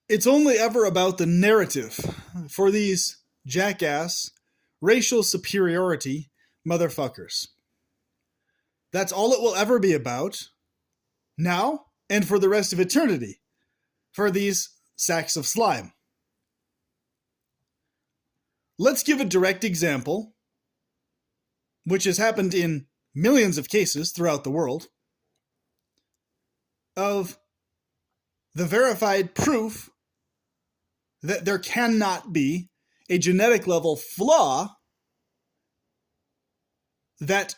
It's only ever about the narrative for these jackass, racial superiority motherfuckers. That's all it will ever be about now and for the rest of eternity for these sacks of slime. Let's give a direct example, which has happened in millions of cases throughout the world, of the verified proof that there cannot be a genetic level flaw that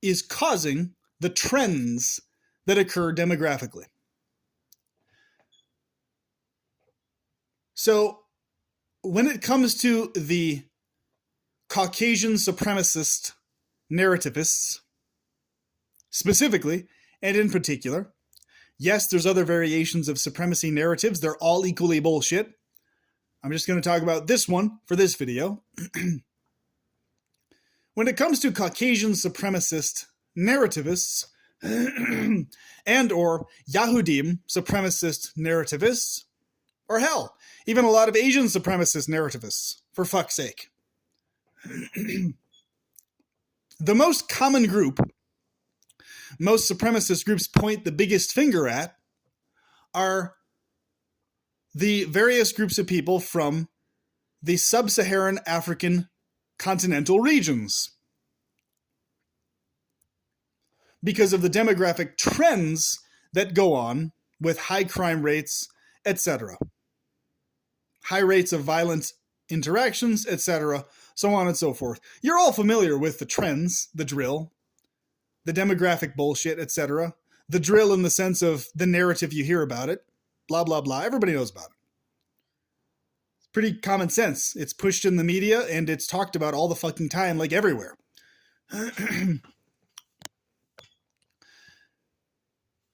is causing the trends that occur demographically. So, when it comes to the Caucasian supremacist narrativists, specifically, and in particular, yes, there's other variations of supremacy narratives. They're all equally bullshit. I'm just going to talk about this one for this video. When it comes to Caucasian supremacist narrativists and or Yahudim supremacist narrativists, or hell, even a lot of Asian supremacist narrativists, for fuck's sake. The most common group most supremacist groups point the biggest finger at are the various groups of people from the sub-Saharan African continental regions, because of the demographic trends that go on with high crime rates, etc. High rates of violent interactions, etc., so on and so forth. You're all familiar with the trends, the drill, the demographic bullshit, etc. The drill in the sense of the narrative you hear about it, blah, blah, blah. Everybody knows about it. It's pretty common sense. It's pushed in the media and it's talked about all the fucking time, like everywhere.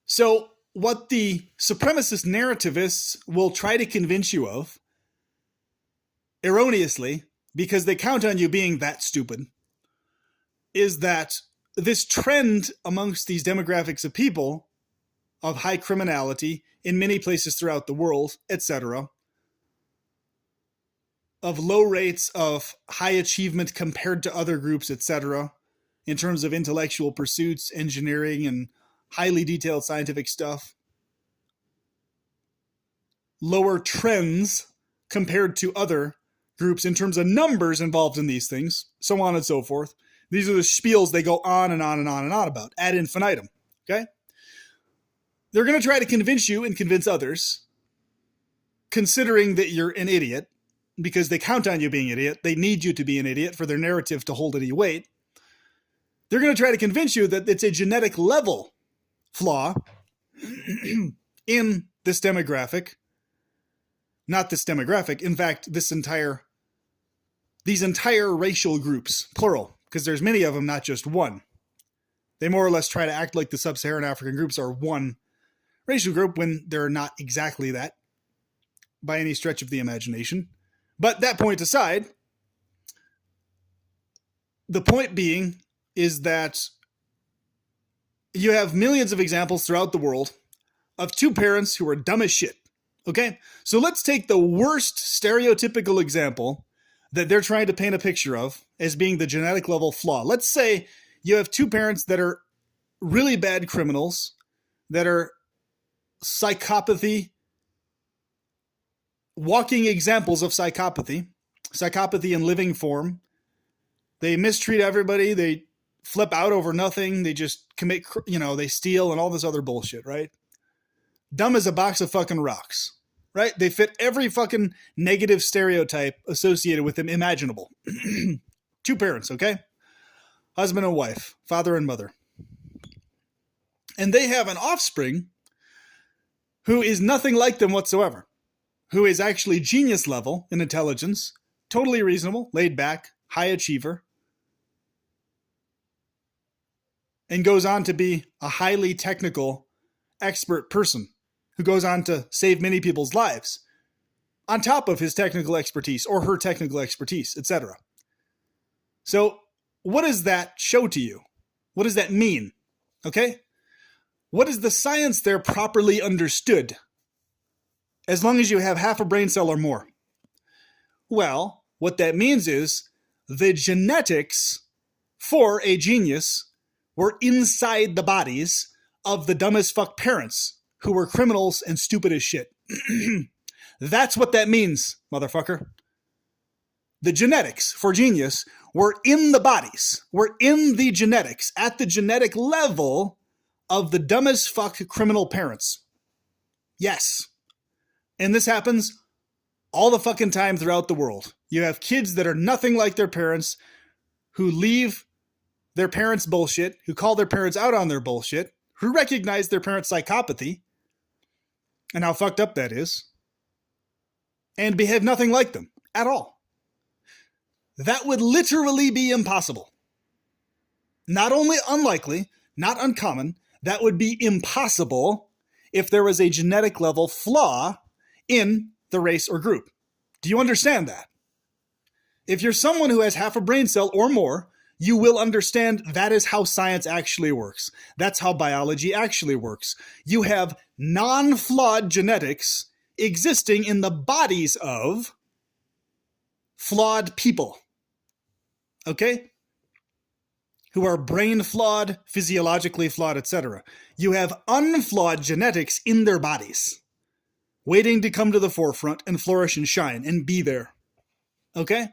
So what the supremacist narrativists will try to convince you of, erroneously, because they count on you being that stupid, is that this trend amongst these demographics of people of high criminality in many places throughout the world, etc., of low rates of high achievement compared to other groups, etc., in terms of intellectual pursuits, engineering, and highly detailed scientific stuff, lower trends compared to other groups in terms of numbers involved in these things, so on and so forth. These are the spiels they go on and on and on and on about, ad infinitum, okay? They're going to try to convince you and convince others, considering that you're an idiot, because they count on you being an idiot. They need you to be an idiot for their narrative to hold any weight. They're going to try to convince you that it's a genetic level flaw in this demographic. Not this demographic. In fact, these entire racial groups, plural, because there's many of them, not just one. They more or less try to act like the sub-Saharan African groups are one racial group when they're not exactly that by any stretch of the imagination. But that point aside, the point being is that you have millions of examples throughout the world of two parents who are dumb as shit. Okay? So let's take the worst stereotypical example that they're trying to paint a picture of as being the genetic level flaw. Let's say you have two parents that are really bad criminals, that are psychopathy, walking examples of psychopathy in living form. They mistreat everybody. They flip out over nothing. They just commit, they steal and all this other bullshit, right? Dumb as a box of fucking rocks, right? They fit every fucking negative stereotype associated with them imaginable. Two parents, okay? Husband and wife, father and mother. And they have an offspring who is nothing like them whatsoever, who is actually genius level in intelligence, totally reasonable, laid back, high achiever, and goes on to be a highly technical, expert person who goes on to save many people's lives on top of his technical expertise or her technical expertise, etc. So what does that show to you? What does that mean? Okay? What is the science there properly understood? as long as you have half a brain cell or more. Well, what that means is the genetics for a genius were inside the bodies of the dumb as fuck parents who were criminals and stupid as shit. That's what that means, motherfucker. The genetics for genius were in the bodies, were in the genetics, at the genetic level of the dumb as fuck criminal parents. Yes. And this happens all the fucking time throughout the world. You have kids that are nothing like their parents, who leave their parents' bullshit, who call their parents out on their bullshit, who recognize their parents' psychopathy, and how fucked up that is, and behave nothing like them at all. That would literally be impossible. Not only unlikely, not uncommon, that would be impossible if there was a genetic level flaw in the race or group. Do you understand that? If you're someone who has half a brain cell or more, you will understand that is how science actually works. That's how biology actually works. You have non-flawed genetics existing in the bodies of flawed people. Okay? Who are brain flawed, physiologically flawed, etc. You have unflawed genetics in their bodies, waiting to come to the forefront and flourish and shine and be there. Okay?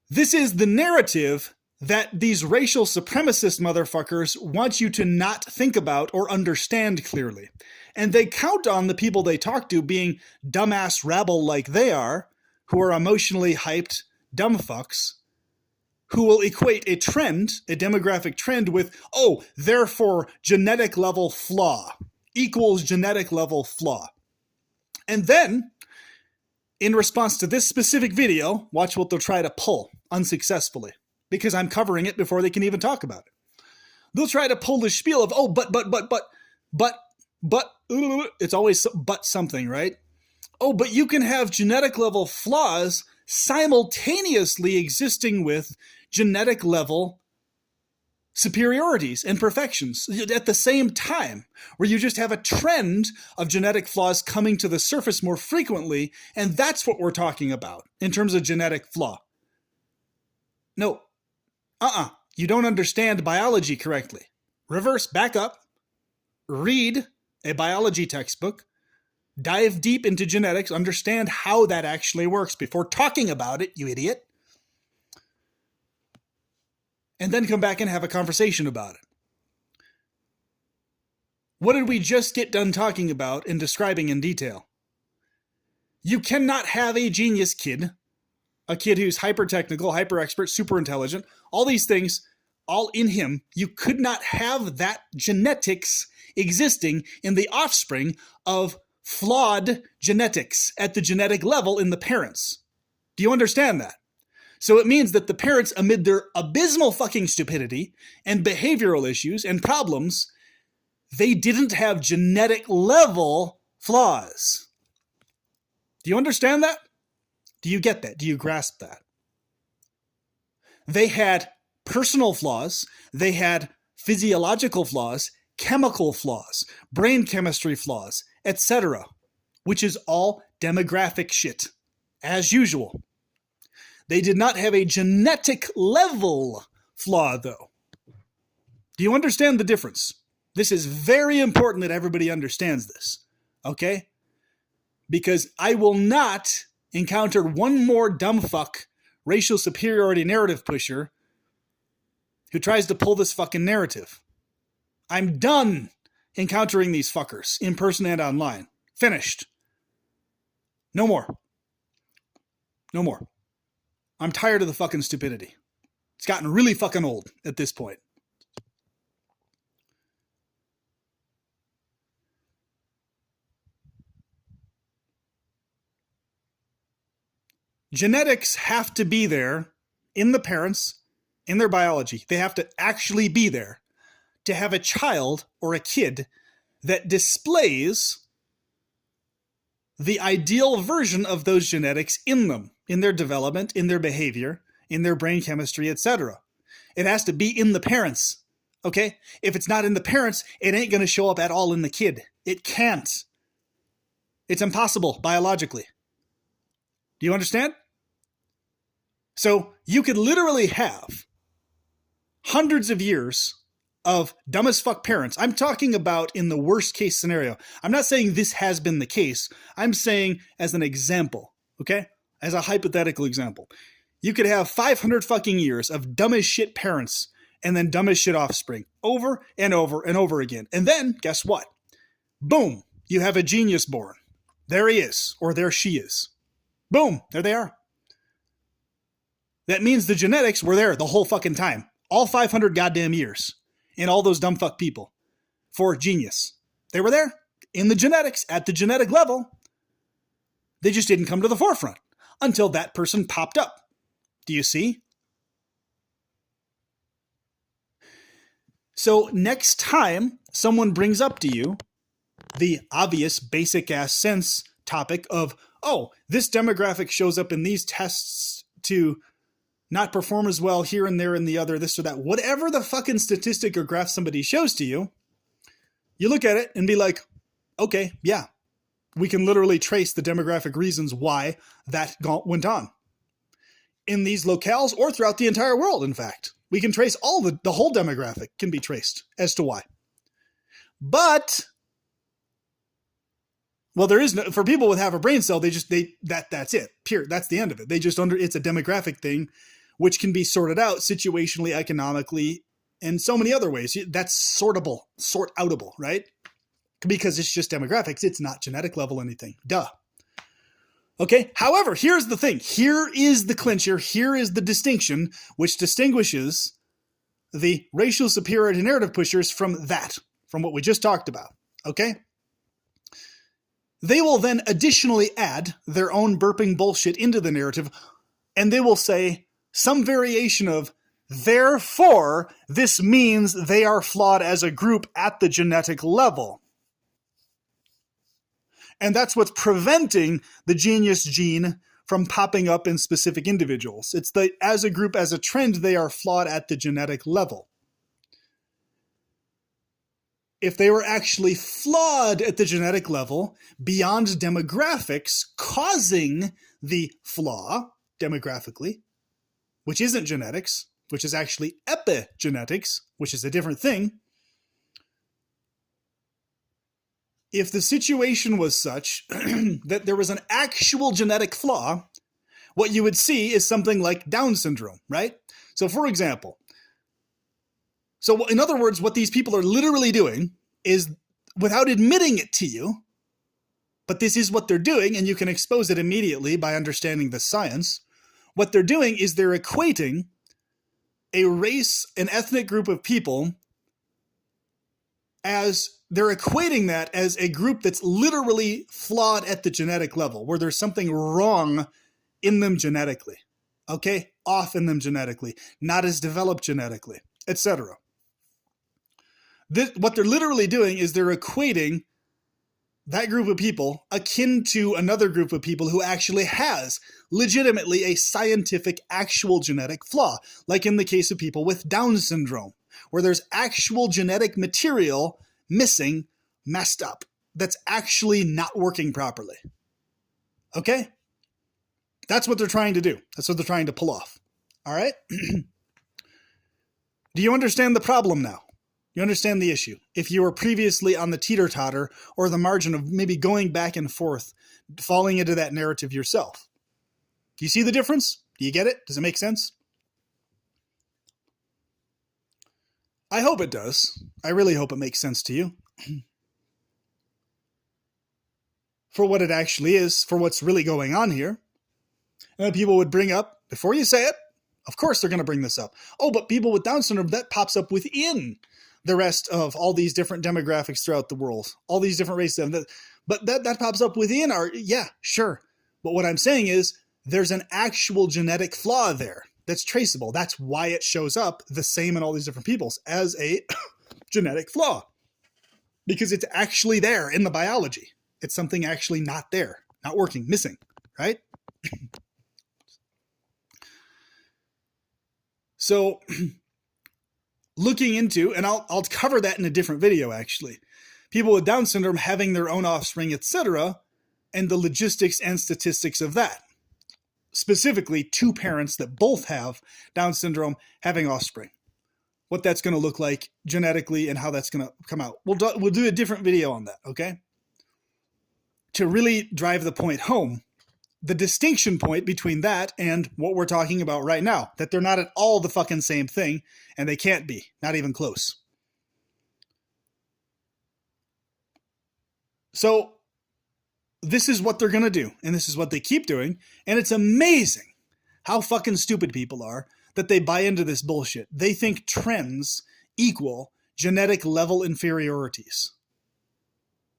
This is the narrative that these racial supremacist motherfuckers want you to not think about or understand clearly. And they count on the people they talk to being dumbass rabble like they are, who are emotionally hyped dumb fucks, who will equate a trend, a demographic trend with, oh, therefore genetic level flaw equals genetic level flaw. And then, in response to this specific video, watch what they'll try to pull unsuccessfully, because I'm covering it before they can even talk about it. They'll try to pull the spiel of, oh, but, it's always but something, right? Oh, but you can have genetic level flaws simultaneously existing with genetic level superiorities and perfections at the same time, where you just have a trend of genetic flaws coming to the surface more frequently, and that's what we're talking about in terms of genetic flaw. No. You don't understand biology correctly. Reverse, back up, read a biology textbook, dive deep into genetics, understand how that actually works before talking about it, you idiot. And then come back and have a conversation about it. What did we just get done talking about and describing in detail? You cannot have a genius kid, a kid who's hyper-technical, hyper-expert, super intelligent, all these things, all in him. You could not have that genetics existing in the offspring of flawed genetics at the genetic level in the parents. Do you understand that? So it means that the parents, amid their abysmal fucking stupidity and behavioral issues and problems, they didn't have genetic level flaws. Do you understand that? Do you get that? Do you grasp that? They had personal flaws, they had physiological flaws, chemical flaws, brain chemistry flaws, etc., which is all demographic shit, as usual. They did not have a genetic level flaw, though. Do you understand the difference? This is very important that everybody understands this, okay? Because I will not encounter one more dumb fuck racial superiority narrative pusher who tries to pull this fucking narrative. I'm done encountering these fuckers in person and online. Finished. No more. No more. I'm tired of the fucking stupidity. It's gotten really fucking old at this point. Genetics have to be there in the parents, in their biology. They have to actually be there to have a child or a kid that displays the ideal version of those genetics in them, in their development, in their behavior, in their brain chemistry, etc. It has to be in the parents, okay? If it's not in the parents, it ain't going to show up at all in the kid. It can't. It's impossible biologically. Do you understand? So you could literally have hundreds of years of dumb as fuck parents. I'm talking about in the worst case scenario. I'm not saying this has been the case. I'm saying as an example, okay? As a hypothetical example. You could have 500 fucking years of dumb as shit parents and then dumb as shit offspring over and over and over again. And then, guess what? Boom, you have a genius born. There he is, or there she is. Boom, there they are. That means the genetics were there the whole fucking time. All 500 goddamn years. And all those dumb fuck people. For genius. They were there. In the genetics. At the genetic level. They just didn't come to the forefront. Until that person popped up. Do you see? So next time someone brings up to you the obvious basic ass sense topic of, oh, this demographic shows up in these tests to not perform as well here and there and the other, this or that, whatever the fucking statistic or graph somebody shows to you, you look at it and be like, okay, yeah, we can literally trace the demographic reasons why that went on. In these locales or throughout the entire world, in fact. We can trace all the whole demographic can be traced as to why. But, well, there is no, for people with half a brain cell, that's it. Pure. That's the end of it. It's a demographic thing, which can be sorted out situationally, economically, and so many other ways. That's sort-outable, right? Because it's just demographics. It's not genetic level anything. Duh. Okay. However, here's the thing. Here is the clincher. Here is the distinction which distinguishes the racial superiority narrative pushers from what we just talked about. Okay. They will then additionally add their own burping bullshit into the narrative, and they will say some variation of, therefore, this means they are flawed as a group at the genetic level. And that's what's preventing the genius gene from popping up in specific individuals. It's as a group, as a trend, they are flawed at the genetic level. If they were actually flawed at the genetic level, beyond demographics causing the flaw demographically, which isn't genetics, which is actually epigenetics, which is a different thing. If the situation was such that there was an actual genetic flaw, what you would see is something like Down syndrome, right? So for example, in other words, what these people are literally doing is, without admitting it to you, but this is what they're doing, and you can expose it immediately by understanding the science, what they're doing is they're equating a race, an ethnic group of people, they're equating that as a group that's literally flawed at the genetic level, where there's something wrong in them genetically, okay? Off in them genetically, not as developed genetically, etc. What they're literally doing is they're equating that group of people akin to another group of people who actually has legitimately a scientific actual genetic flaw, like in the case of people with Down syndrome, where there's actual genetic material missing, messed up, that's actually not working properly. Okay? That's what they're trying to do. That's what they're trying to pull off. All right? Do you understand the problem now? You understand the issue. If you were previously on the teeter-totter or the margin of maybe going back and forth, falling into that narrative yourself. Do you see the difference? Do you get it? Does it make sense? I hope it does. I really hope it makes sense to you. For what it actually is, for what's really going on here. And people would bring up, before you say it, of course they're going to bring this up. Oh, but people with Down syndrome, that pops up within the rest of all these different demographics throughout the world. All these different races. But that pops up within yeah, sure. But what I'm saying is, there's an actual genetic flaw there that's traceable. That's why it shows up the same in all these different peoples as a genetic flaw. Because it's actually there in the biology. It's something actually not there, not working, missing, right? So looking into, and I'll cover that in a different video actually, people with Down syndrome having their own offspring, etc., and the logistics and statistics of that. Specifically, two parents that both have Down syndrome having offspring. What that's going to look like genetically and how that's going to come out. We'll do a different video on that, okay? To really drive the point home, the distinction point between that and what we're talking about right now, that they're not at all the fucking same thing, and they can't be, not even close. So this is what they're going to do, and this is what they keep doing, and it's amazing how fucking stupid people are that they buy into this bullshit. They think trends equal genetic level inferiorities.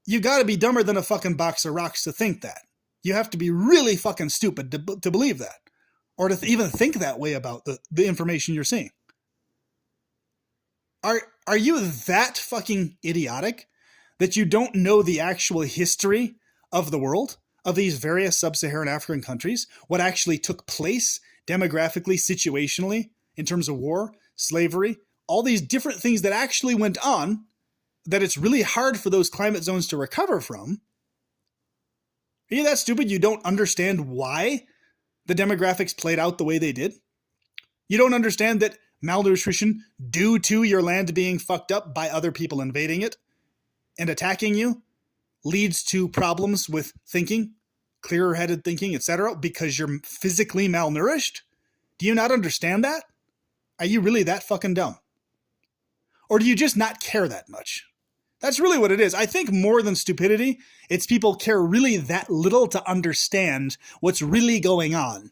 You gotta be dumber than a fucking box of rocks to think that. You have to be really fucking stupid to believe that, or to even think that way about the information you're seeing. Are you that fucking idiotic that you don't know the actual history of the world, of these various sub-Saharan African countries, what actually took place demographically, situationally, in terms of war, slavery, all these different things that actually went on, that it's really hard for those climate zones to recover from? Are you that stupid you don't understand why the demographics played out the way they did? You don't understand that malnutrition, due to your land being fucked up by other people invading it and attacking you, leads to problems with thinking, clearer-headed thinking, etc., because you're physically malnourished? Do you not understand that? Are you really that fucking dumb? Or do you just not care that much? That's really what it is. I think more than stupidity, it's people care really that little to understand what's really going on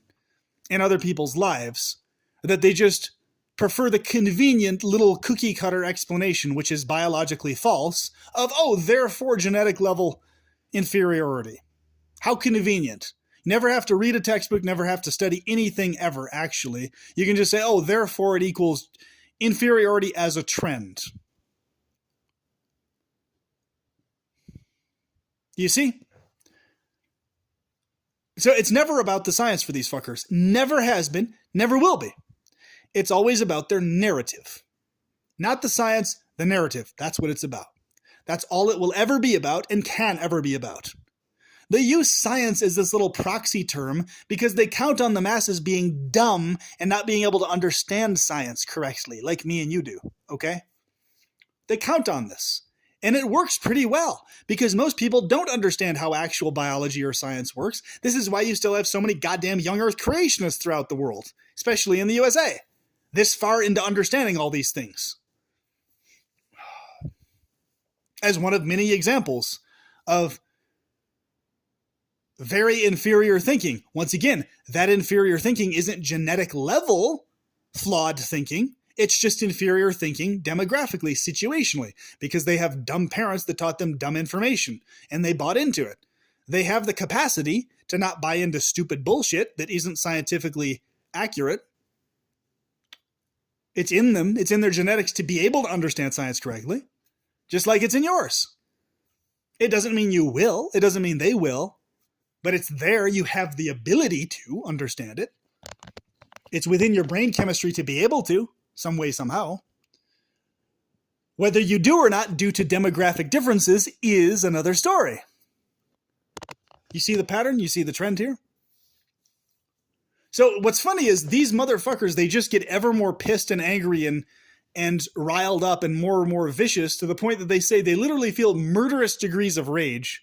in other people's lives, that they just prefer the convenient little cookie cutter explanation, which is biologically false, of, oh, therefore genetic level inferiority. How convenient. Never have to read a textbook, never have to study anything ever, actually. You can just say, oh, therefore it equals inferiority as a trend. You see? So it's never about the science for these fuckers. Never has been, never will be. It's always about their narrative. Not the science, the narrative. That's what it's about. That's all it will ever be about and can ever be about. They use science as this little proxy term because they count on the masses being dumb and not being able to understand science correctly, like me and you do, okay? They count on this. And it works pretty well because most people don't understand how actual biology or science works. This is why you still have so many goddamn young earth creationists throughout the world, especially in the USA, this far into understanding all these things. As one of many examples of very inferior thinking. Once again, that inferior thinking isn't genetic level flawed thinking. It's just inferior thinking demographically, situationally, because they have dumb parents that taught them dumb information, and they bought into it. They have the capacity to not buy into stupid bullshit that isn't scientifically accurate. It's in them. It's in their genetics to be able to understand science correctly, just like it's in yours. It doesn't mean you will. It doesn't mean they will. But it's there. You have the ability to understand it. It's within your brain chemistry to be able to, some way, somehow. Whether you do or not due to demographic differences is another story. You see the pattern? You see the trend here? So what's funny is these motherfuckers, they just get ever more pissed and angry and riled up and more vicious to the point that they say they literally feel murderous degrees of rage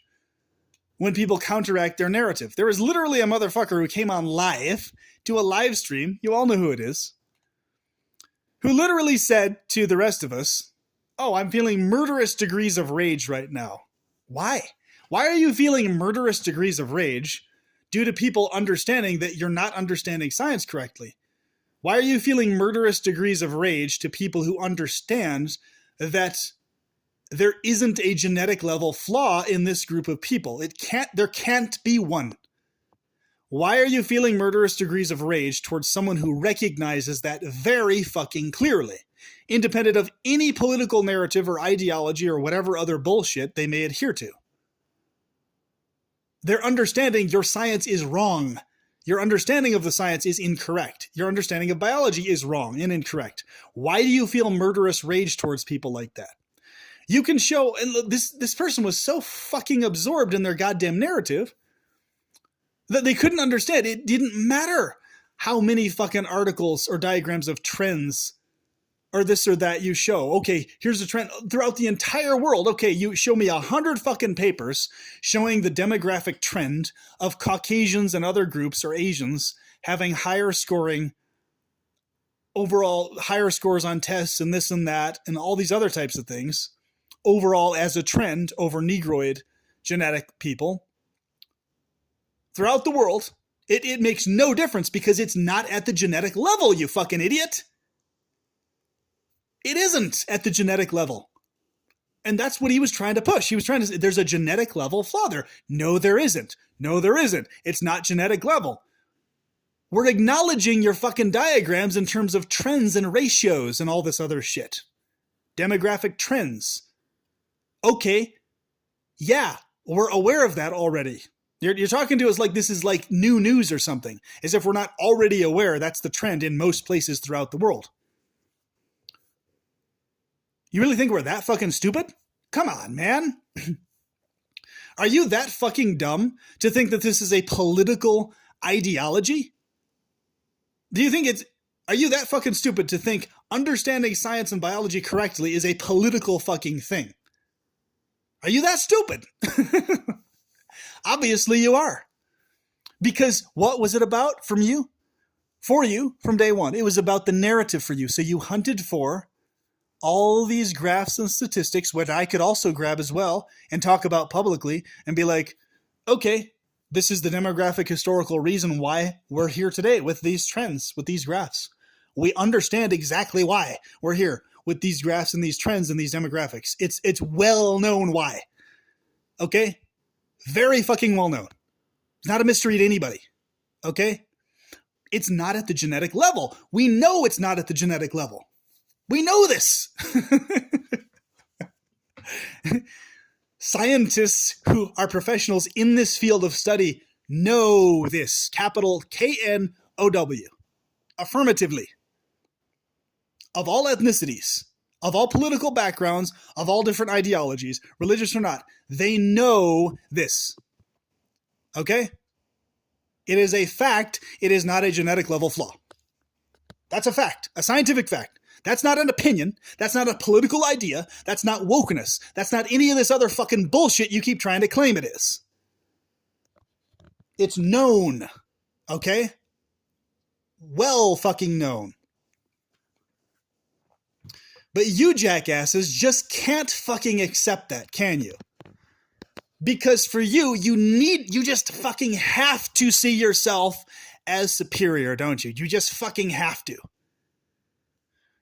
when people counteract their narrative. There was literally a motherfucker who came on live to a live stream, you all know who it is, who literally said to the rest of us, oh, I'm feeling murderous degrees of rage right now. Why? Why are you feeling murderous degrees of rage due to people understanding that you're not understanding science correctly? Why are you feeling murderous degrees of rage to people who understand that there isn't a genetic level flaw in this group of people? There can't be one. Why are you feeling murderous degrees of rage towards someone who recognizes that very fucking clearly, independent of any political narrative or ideology or whatever other bullshit they may adhere to? They're understanding your science is wrong. Your understanding of the science is incorrect. Your understanding of biology is wrong and incorrect. Why do you feel murderous rage towards people like that? You can show, and this person was so fucking absorbed in their goddamn narrative, That they couldn't understand. It didn't matter how many fucking articles or diagrams of trends or this or that you show. Okay, here's a trend throughout the entire world. Okay, you show me 100 fucking papers showing the demographic trend of Caucasians and other groups or Asians having higher scoring, overall higher scores on tests and this and that and all these other types of things overall as a trend over Negroid genetic people throughout the world. It makes no difference because it's not at the genetic level, you fucking idiot. It isn't at the genetic level. And that's what he was trying to push. He was trying to say, there's a genetic level flaw there. No, there isn't. No, there isn't. It's not genetic level. We're acknowledging your fucking diagrams in terms of trends and ratios and all this other shit. Demographic trends. Okay. Yeah, we're aware of that already. You're talking to us like this is like new news or something, as if we're not already aware that's the trend in most places throughout the world. You really think we're that fucking stupid? Come on, man. Are you that fucking dumb to think that this is a political ideology? Are you that fucking stupid to think understanding science and biology correctly is a political fucking thing? Are you that stupid? Obviously you are. Because what was it about from you? For you, from day one. It was about the narrative for you. So you hunted for all these graphs and statistics, which I could also grab as well and talk about publicly and be like, okay, this is the demographic historical reason why we're here today with these trends, with these graphs. We understand exactly why we're here with these graphs and these trends and these demographics. It's well known why. Okay? Very fucking well known. It's not a mystery to anybody. Okay? It's not at the genetic level. We know it's not at the genetic level. We know this. Scientists who are professionals in this field of study know this. Capital K-N-O-W. Affirmatively. Of all ethnicities, of all political backgrounds, of all different ideologies, religious or not, they know this. Okay? It is a fact. It is not a genetic level flaw. That's a fact. A scientific fact. That's not an opinion. That's not a political idea. That's not wokeness. That's not any of this other fucking bullshit you keep trying to claim it is. It's known. Okay? Well fucking known. But you jackasses just can't fucking accept that, can you? Because for you, you just fucking have to see yourself as superior, don't you? You just fucking have to.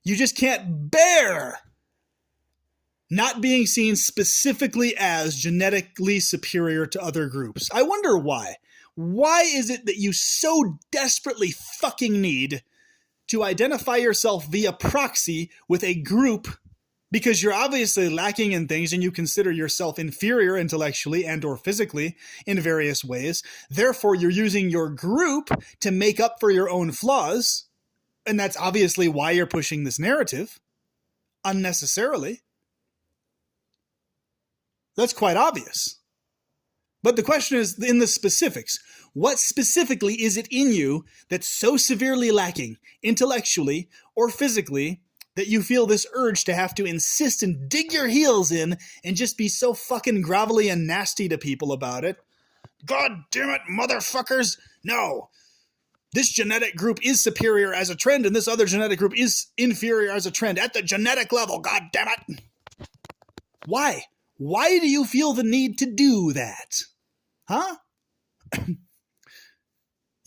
You just can't bear not being seen specifically as genetically superior to other groups. I wonder why. Why is it that you so desperately fucking need to identify yourself via proxy with a group because you're obviously lacking in things and you consider yourself inferior intellectually and or physically in various ways. Therefore, you're using your group to make up for your own flaws. And that's obviously why you're pushing this narrative unnecessarily. That's quite obvious. But the question is in the specifics. What specifically is it in you that's so severely lacking intellectually or physically that you feel this urge to have to insist and dig your heels in and just be so fucking grovelly and nasty to people about it? God damn it, motherfuckers! No! This genetic group is superior as a trend and this other genetic group is inferior as a trend at the genetic level, god damn it! Why? Why do you feel the need to do that? Huh?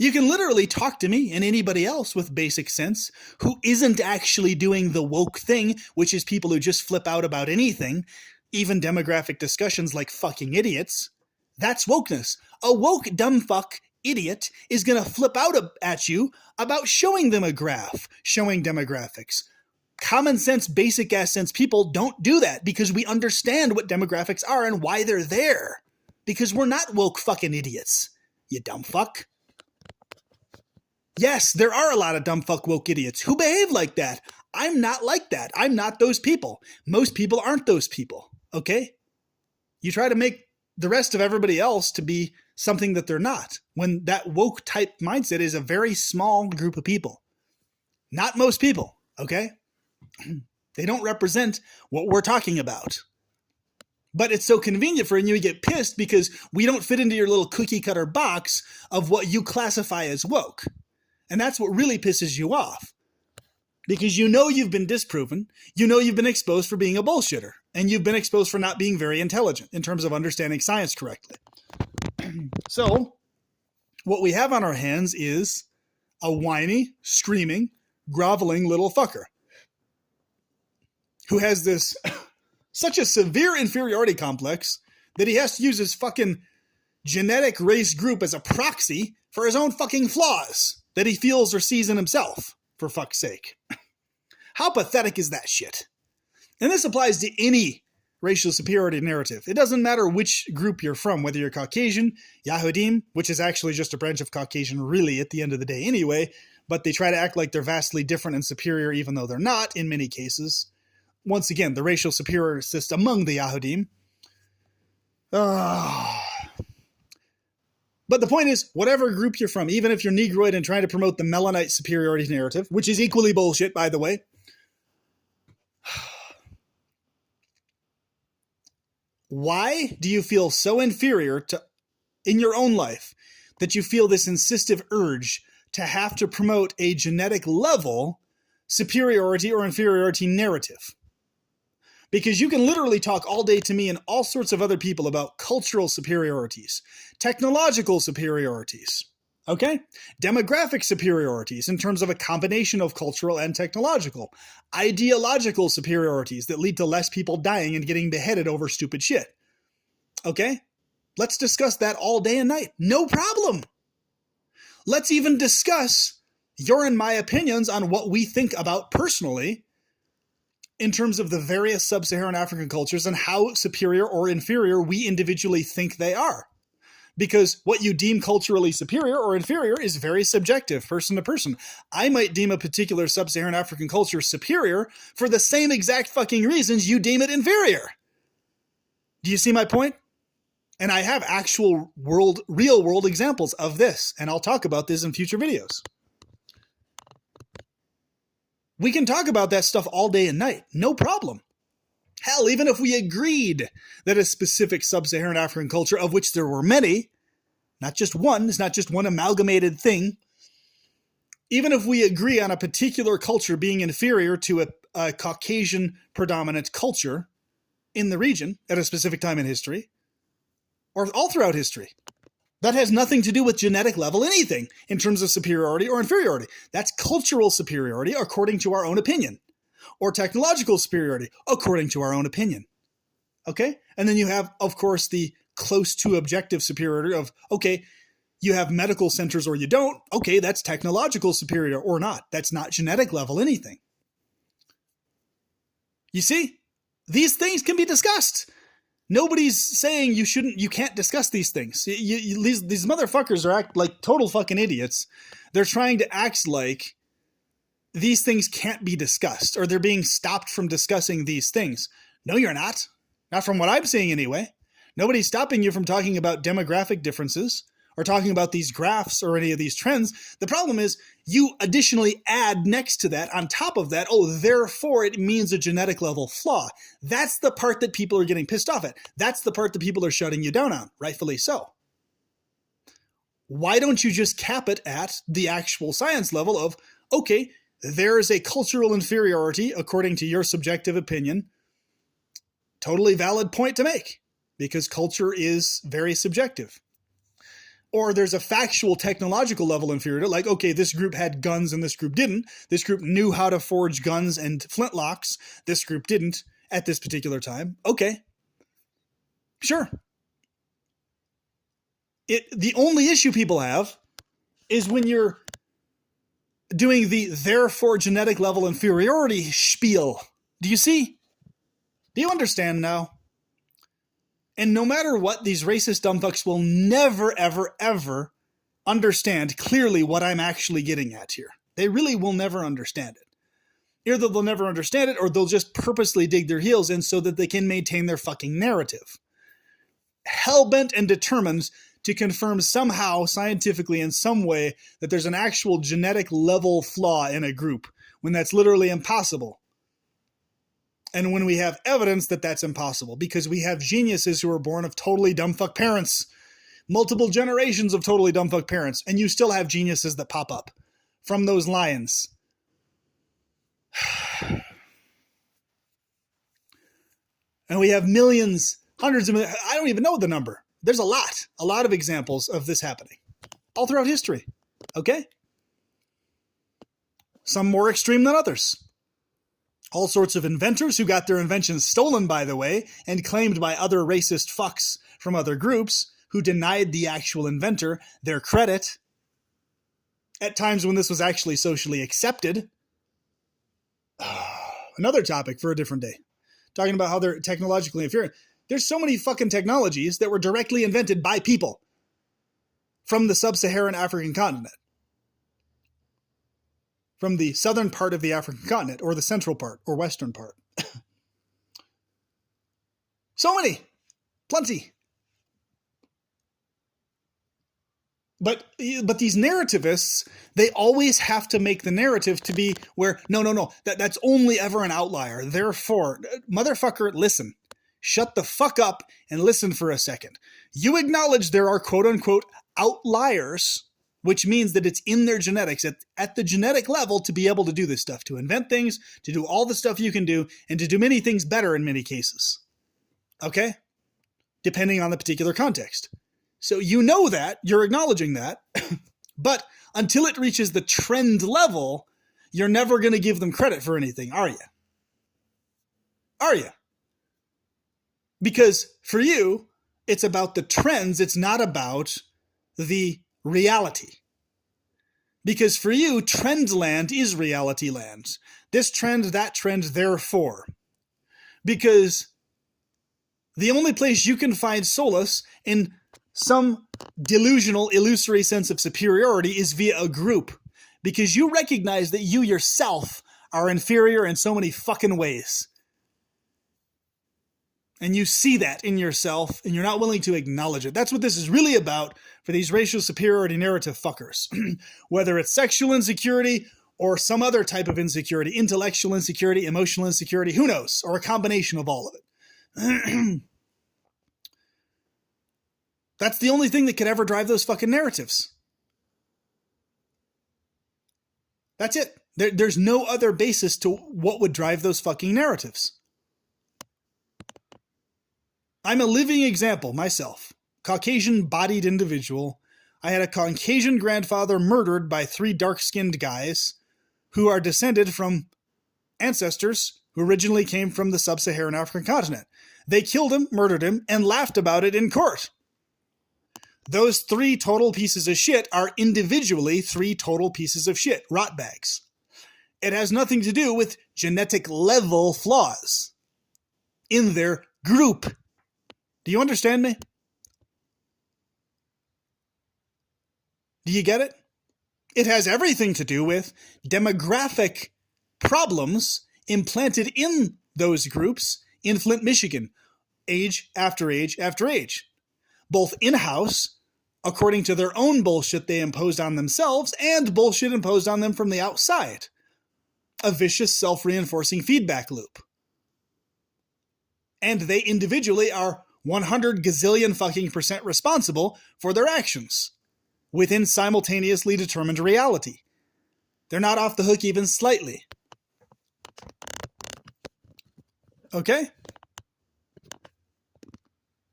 You can literally talk to me and anybody else with basic sense who isn't actually doing the woke thing, which is people who just flip out about anything, even demographic discussions like fucking idiots. That's wokeness. A woke dumb fuck idiot is going to flip out at you about showing them a graph, showing demographics. Common sense, basic ass sense people don't do that because we understand what demographics are and why they're there. Because we're not woke fucking idiots, you dumb fuck. Yes, there are a lot of dumb fuck woke idiots who behave like that. I'm not like that. I'm not those people. Most people aren't those people, okay? You try to make the rest of everybody else to be something that they're not, when that woke type mindset is a very small group of people. Not most people, okay? They don't represent what we're talking about. But it's so convenient for you to get pissed because we don't fit into your little cookie cutter box of what you classify as woke. And that's what really pisses you off. Because you know you've been disproven, you know you've been exposed for being a bullshitter, and you've been exposed for not being very intelligent in terms of understanding science correctly. So, what we have on our hands is a whiny, screaming, groveling little fucker who has this such a severe inferiority complex that he has to use his fucking genetic race group as a proxy for his own fucking flaws that he feels or sees in himself, for fuck's sake. How pathetic is that shit? And this applies to any racial superiority narrative. It doesn't matter which group you're from, whether you're Caucasian, Yahudim, which is actually just a branch of Caucasian really at the end of the day anyway, but they try to act like they're vastly different and superior even though they're not in many cases. Once again, the racial superiorist among the Yahudim. But the point is, whatever group you're from, even if you're Negroid and trying to promote the Melanite superiority narrative, which is equally bullshit, by the way, why do you feel so inferior in your own life that you feel this insistent urge to have to promote a genetic level superiority or inferiority narrative? Because you can literally talk all day to me and all sorts of other people about cultural superiorities, technological superiorities, okay? Demographic superiorities in terms of a combination of cultural and technological, ideological superiorities that lead to less people dying and getting beheaded over stupid shit, okay? Let's discuss that all day and night. No problem. Let's even discuss your and my opinions on what we think about personally in terms of the various sub-Saharan African cultures and how superior or inferior we individually think they are. Because what you deem culturally superior or inferior is very subjective, person to person. I might deem a particular sub-Saharan African culture superior for the same exact fucking reasons you deem it inferior. Do you see my point? And I have actual real world examples of this, and I'll talk about this in future videos. We can talk about that stuff all day and night, no problem. Hell, even if we agreed that a specific sub-Saharan African culture, of which there were many, not just one, it's not just one amalgamated thing, even if we agree on a particular culture being inferior to a Caucasian predominant culture in the region at a specific time in history, or all throughout history, that has nothing to do with genetic level anything in terms of superiority or inferiority. That's cultural superiority according to our own opinion, or technological superiority according to our own opinion. Okay? And then you have, of course, the close to objective superiority of, okay, you have medical centers or you don't. Okay, that's technological superiority or not. That's not genetic level anything. You see? These things can be discussed. Nobody's saying you can't discuss these things. These motherfuckers are act like total fucking idiots. They're trying to act like these things can't be discussed, or they're being stopped from discussing these things. No, you're not. Not from what I'm seeing anyway. Nobody's stopping you from talking about demographic differences or talking about these graphs or any of these trends. The problem is you additionally add next to that, on top of that, oh, therefore it means a genetic level flaw. That's the part that people are getting pissed off at. That's the part that people are shutting you down on, rightfully so. Why don't you just cap it at the actual science level of, okay, there is a cultural inferiority according to your subjective opinion. Totally valid point to make, because culture is very subjective. Or there's a factual technological level inferiority, like, okay, this group had guns and this group didn't. This group knew how to forge guns and flintlocks. This group didn't at this particular time. Okay. Sure. The only issue people have is when you're doing the therefore genetic level inferiority spiel. Do you see? Do you understand now? And no matter what, these racist dumbfucks will never, ever, ever understand clearly what I'm actually getting at here. They really will never understand it. Either they'll never understand it, or they'll just purposely dig their heels in so that they can maintain their fucking narrative. hell-bent and determined to confirm somehow, scientifically, in some way, that there's an actual genetic level flaw in a group, when that's literally impossible. And when we have evidence that that's impossible, because we have geniuses who are born of totally dumbfuck parents, multiple generations of totally dumbfuck parents, and you still have geniuses that pop up from those lines. And we have millions, hundreds of millions, I don't even know the number. There's a lot of examples of this happening all throughout history. Okay? Some more extreme than others. All sorts of inventors who got their inventions stolen, by the way, and claimed by other racist fucks from other groups who denied the actual inventor their credit at times when this was actually socially accepted. Another topic for a different day. Talking about how they're technologically inferior. There's so many fucking technologies that were directly invented by people from the sub-Saharan African continent. From the southern part of the African continent, or the central part, or western part. So many. Plenty. But these narrativists, they always have to make the narrative to be where, no, that's only ever an outlier. Therefore, motherfucker, listen. Shut the fuck up and listen for a second. You acknowledge there are quote-unquote outliers, which means that it's in their genetics at the genetic level to be able to do this stuff, to invent things, to do all the stuff you can do, and to do many things better in many cases. Okay? Depending on the particular context. So you know that, you're acknowledging that, but until it reaches the trend level, you're never going to give them credit for anything, are you? Are you? Because for you, it's about the trends, it's not about the reality. Because for you, trend land is reality land. This trend, that trend, therefore. Because the only place you can find solace in some delusional, illusory sense of superiority is via a group. Because you recognize that you yourself are inferior in so many fucking ways. And you see that in yourself, and you're not willing to acknowledge it. That's what this is really about for these racial superiority narrative fuckers. Whether it's sexual insecurity or some other type of insecurity, intellectual insecurity, emotional insecurity, who knows? Or a combination of all of it. That's the only thing that could ever drive those fucking narratives. That's it. There's no other basis to what would drive those fucking narratives. I'm a living example myself. Caucasian-bodied individual. I had a Caucasian grandfather murdered by 3 dark-skinned guys who are descended from ancestors who originally came from the sub-Saharan African continent. They killed him, murdered him, and laughed about it in court. Those 3 total pieces of shit are individually 3 total pieces of shit, rot bags. It has nothing to do with genetic level flaws in their group. Do you understand me? Do you get it? It has everything to do with demographic problems implanted in those groups in Flint, Michigan, age after age after age. Both in-house, according to their own bullshit they imposed on themselves, and bullshit imposed on them from the outside. A vicious self-reinforcing feedback loop. And they individually are 100 gazillion fucking % responsible for their actions within simultaneously determined reality. They're not off the hook even slightly. Okay?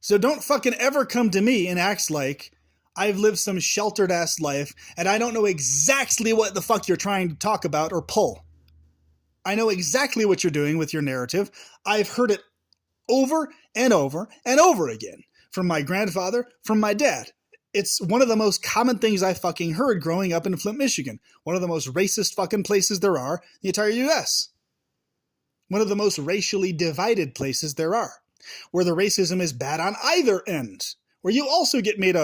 So don't fucking ever come to me and act like I've lived some sheltered ass life and I don't know exactly what the fuck you're trying to talk about or pull. I know exactly what you're doing with your narrative. I've heard it over and over and over again. From my grandfather, from my dad. It's one of the most common things I fucking heard growing up in Flint, Michigan. One of the most racist fucking places there are in the entire US. One of the most racially divided places there are. Where the racism is bad on either end. Where you also get made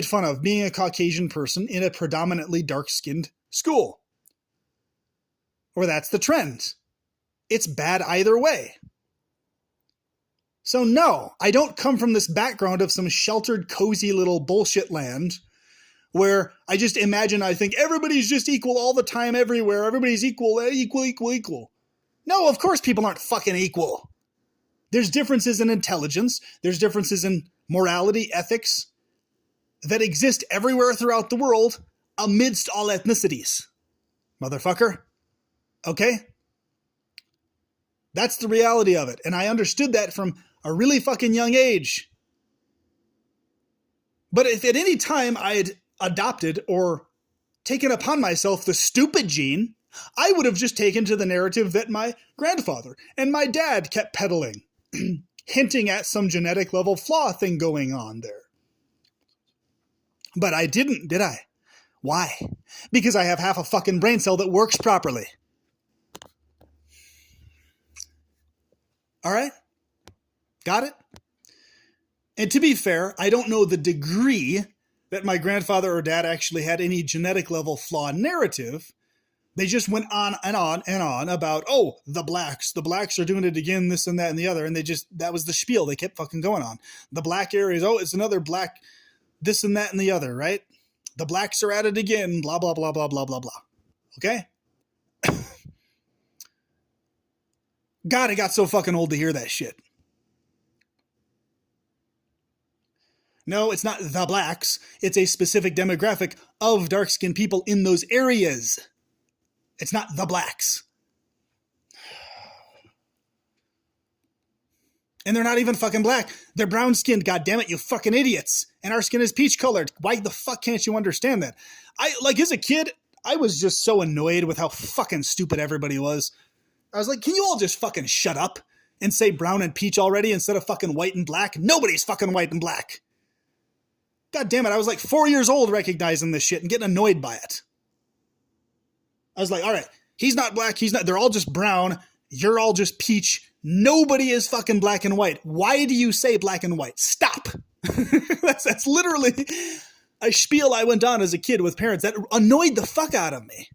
fun of being a Caucasian person in a predominantly dark-skinned school. Or that's the trend. It's bad either way. So no, I don't come from this background of some sheltered, cozy little bullshit land where I just imagine I think everybody's just equal all the time everywhere. Everybody's equal. No, of course people aren't fucking equal. There's differences in intelligence. There's differences in morality, ethics that exist everywhere throughout the world amidst all ethnicities. Motherfucker. Okay? That's the reality of it. And I understood that from a really fucking young age. But if at any time I had adopted or taken upon myself the stupid gene, I would have just taken to the narrative that my grandfather and my dad kept peddling, hinting at some genetic level flaw thing going on there. But I didn't, did I? Why? Because I have half a fucking brain cell that works properly. All right? Got it? And to be fair, I don't know the degree that my grandfather or dad actually had any genetic level flaw narrative. They just went on and on and on about, oh, the blacks are doing it again, this and that and the other. And that was the spiel they kept fucking going on. The black areas, oh, it's another black, this and that and the other, right? The blacks are at it again, blah, blah, blah, blah, blah, blah, blah. Okay? God, I got so fucking old to hear that shit. No, it's not the blacks. It's a specific demographic of dark-skinned people in those areas. It's not the blacks. And they're not even fucking black. They're brown-skinned, goddammit, you fucking idiots. And our skin is peach-colored. Why the fuck can't you understand that? As a kid, I was just so annoyed with how fucking stupid everybody was. I was like, can you all just fucking shut up and say brown and peach already instead of fucking white and black? Nobody's fucking white and black. God damn it, I was like 4 years old recognizing this shit and getting annoyed by it. I was like, all right, he's not black, they're all just brown, you're all just peach, nobody is fucking black and white. Why do you say black and white? Stop. that's literally a spiel I went on as a kid with parents that annoyed the fuck out of me.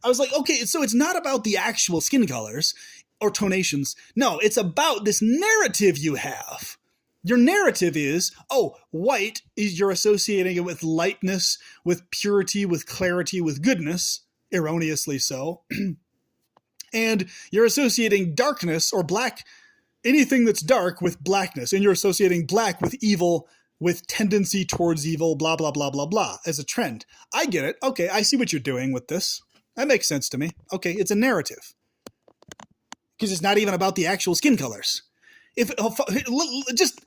I was like, okay, so it's not about the actual skin colors or tonations. No, it's about this narrative you have. Your narrative is, oh, white is you're associating it with lightness, with purity, with clarity, with goodness, erroneously so. And you're associating darkness or black, anything that's dark with blackness. And you're associating black with evil, with tendency towards evil, blah, blah, blah, blah, blah, as a trend. I get it. Okay, I see what you're doing with this. That makes sense to me. Okay, it's a narrative. Because it's not even about the actual skin colors. Just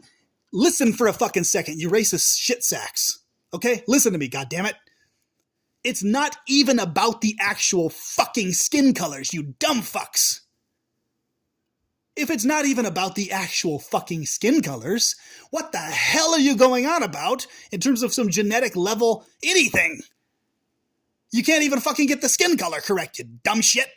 listen for a fucking second, you racist shit sacks. Okay? Listen to me, goddammit. It's not even about the actual fucking skin colors, you dumb fucks. If it's not even about the actual fucking skin colors, what the hell are you going on about in terms of some genetic level anything? You can't even fucking get the skin color correct, you dumb shit.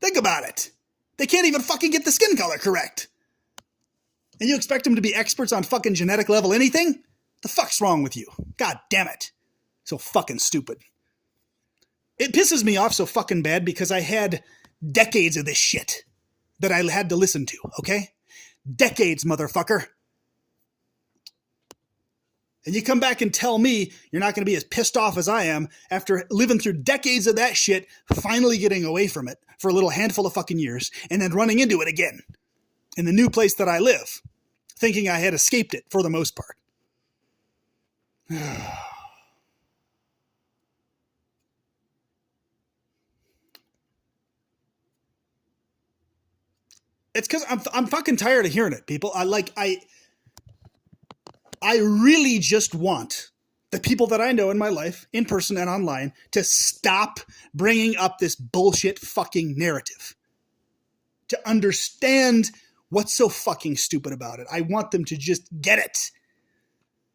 Think about it. They can't even fucking get the skin color correct. And you expect them to be experts on fucking genetic level anything? The fuck's wrong with you? God damn it. So fucking stupid. It pisses me off so fucking bad because I had decades of this shit that I had to listen to, okay? Decades, motherfucker. And you come back and tell me you're not going to be as pissed off as I am after living through decades of that shit, finally getting away from it for a little handful of fucking years, and then running into it again in the new place that I live, thinking I had escaped it for the most part. It's because I'm fucking tired of hearing it, people. I really just want the people that I know in my life, in person and online, to stop bringing up this bullshit fucking narrative. To understand what's so fucking stupid about it. I want them to just get it.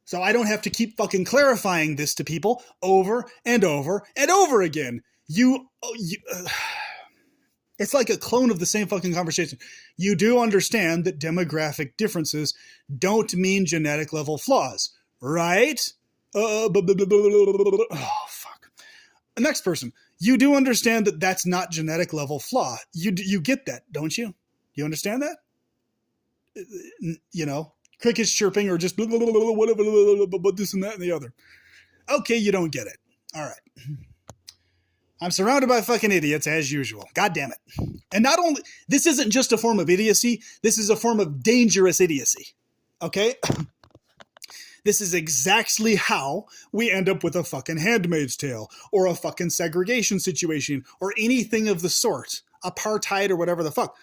So I don't have to keep fucking clarifying this to people over and over and over again. It's like a clone of the same fucking conversation. You do understand that demographic differences don't mean genetic level flaws, right? Oh, fuck. Next person. You do understand that that's not genetic level flaw. You get that, don't you? You understand that? You know, crickets chirping or just blah, blah, blah, blah, whatever, blah, blah, blah, this and that and the other. Okay, you don't get it. All right. I'm surrounded by fucking idiots as usual. God damn it. And not only, this isn't just a form of idiocy, this is a form of dangerous idiocy. Okay? This is exactly how we end up with a fucking Handmaid's Tale or a fucking segregation situation or anything of the sort. Apartheid or whatever the fuck.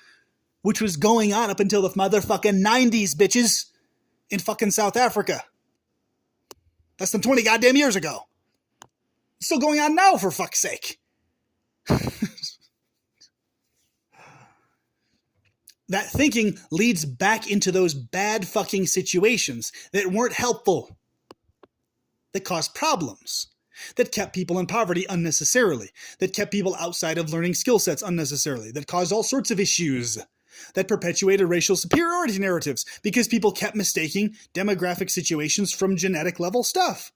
Which was going on up until the motherfucking 90s, bitches, in fucking South Africa. Less than 20 goddamn years ago. It's still going on now, for fuck's sake. That thinking leads back into those bad fucking situations that weren't helpful, that caused problems, that kept people in poverty unnecessarily, that kept people outside of learning skill sets unnecessarily, that caused all sorts of issues, that perpetuated racial superiority narratives because people kept mistaking demographic situations from genetic level stuff.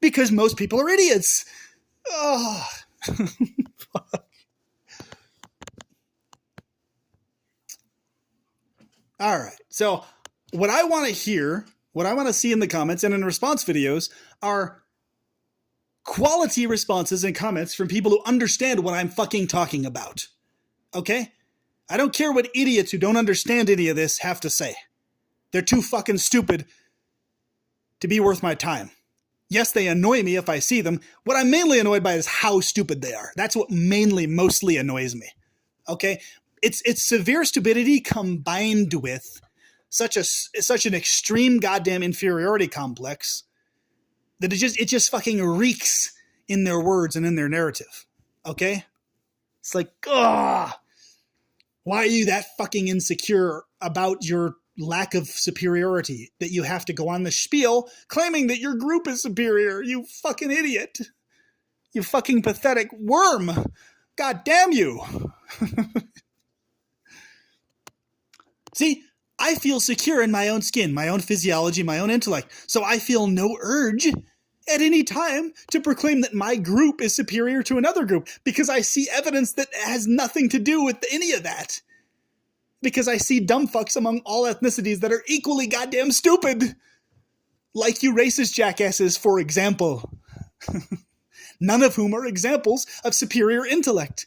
Because most people are idiots. Oh. All right. So what I want to hear, what I want to see in the comments and in response videos are quality responses and comments from people who understand what I'm fucking talking about. Okay? I don't care what idiots who don't understand any of this have to say. They're too fucking stupid to be worth my time. Yes, they annoy me if I see them. What I'm mainly annoyed by is how stupid they are. That's what mostly annoys me. Okay? It's severe stupidity combined with such an extreme goddamn inferiority complex that it just fucking reeks in their words and in their narrative. Okay? It's like, ugh. Why are you that fucking insecure about your lack of superiority that you have to go on the spiel claiming that your group is superior? You fucking idiot. You fucking pathetic worm. God damn you. See, I feel secure in my own skin, my own physiology, my own intellect, so I feel no urge at any time to proclaim that my group is superior to another group because I see evidence that has nothing to do with any of that. Because I see dumb fucks among all ethnicities that are equally goddamn stupid. Like you racist jackasses, for example. None of whom are examples of superior intellect.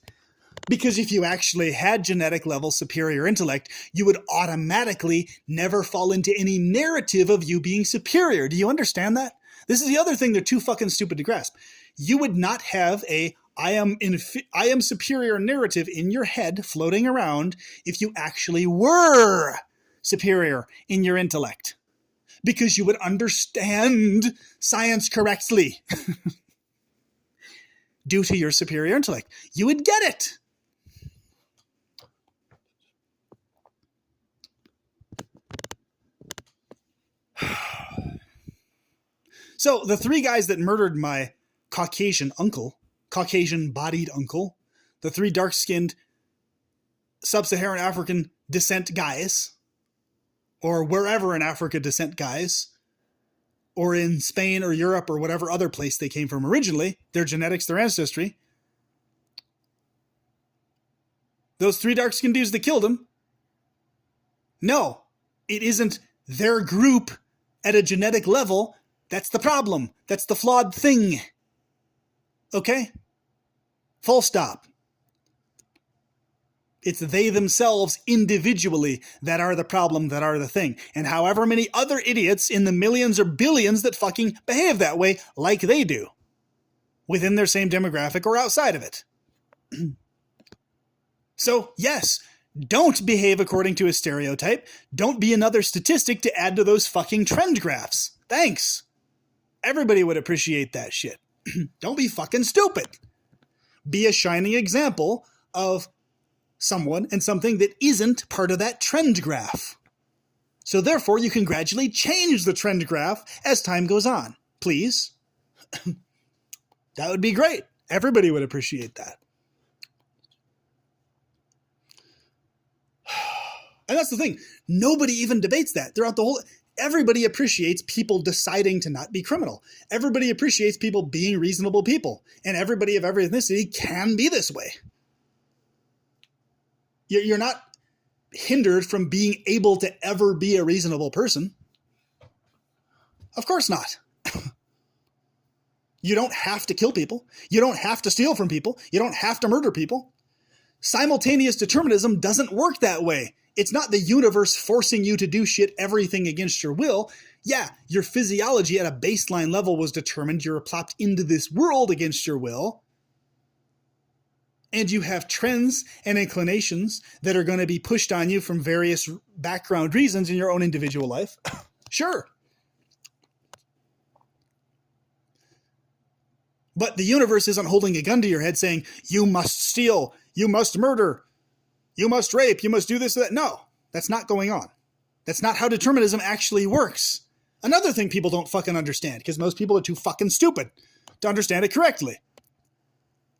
Because if you actually had genetic level superior intellect, you would automatically never fall into any narrative of you being superior. Do you understand that? This is the other thing they're too fucking stupid to grasp. You would not have a I am superior narrative in your head floating around if you actually were superior in your intellect. Because you would understand science correctly. Due to your superior intellect. You would get it. So the three guys that murdered my Caucasian-bodied uncle, the three dark-skinned sub-Saharan African descent guys, or wherever in Africa descent guys, or in Spain or Europe or whatever other place they came from originally, their genetics, their ancestry, those three dark-skinned dudes that killed him, no, it isn't their group at a genetic level. That's the problem. That's the flawed thing. Okay? Full stop. It's they themselves individually that are the problem, that are the thing. And however many other idiots in the millions or billions that fucking behave that way like they do. Within their same demographic or outside of it. So, yes, don't behave according to a stereotype. Don't be another statistic to add to those fucking trend graphs. Thanks. Everybody would appreciate that shit. Don't be fucking stupid. Be a shining example of someone and something that isn't part of that trend graph. So therefore, you can gradually change the trend graph as time goes on. Please. That would be great. Everybody would appreciate that. And that's the thing. Nobody even debates that throughout the whole... Everybody appreciates people deciding to not be criminal. Everybody appreciates people being reasonable people. And everybody of every ethnicity can be this way. You're not hindered from being able to ever be a reasonable person. Of course not. You don't have to kill people. You don't have to steal from people. You don't have to murder people. Simultaneous determinism doesn't work that way. It's not the universe forcing you to do everything against your will. Yeah, your physiology at a baseline level was determined. You're plopped into this world against your will. And you have trends and inclinations that are going to be pushed on you from various background reasons in your own individual life. Sure. But the universe isn't holding a gun to your head saying, you must steal, you must murder, you must rape, you must do this or that. No, that's not going on. That's not how determinism actually works. Another thing people don't fucking understand, because most people are too fucking stupid to understand it correctly.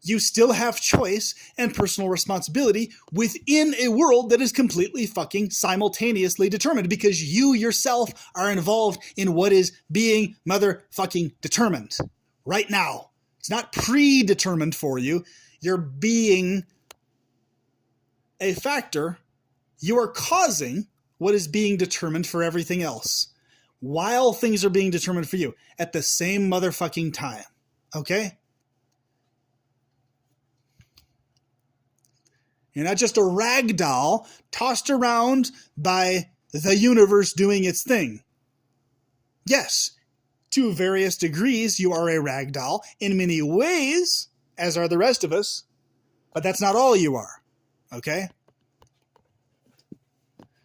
You still have choice and personal responsibility within a world that is completely fucking simultaneously determined, because you yourself are involved in what is being motherfucking determined right now. It's not predetermined for you. You're being a factor. You are causing what is being determined for everything else while things are being determined for you at the same motherfucking time. Okay? You're not just a rag doll tossed around by the universe doing its thing. Yes, to various degrees, you are a rag doll in many ways, as are the rest of us, but that's not all you are, okay?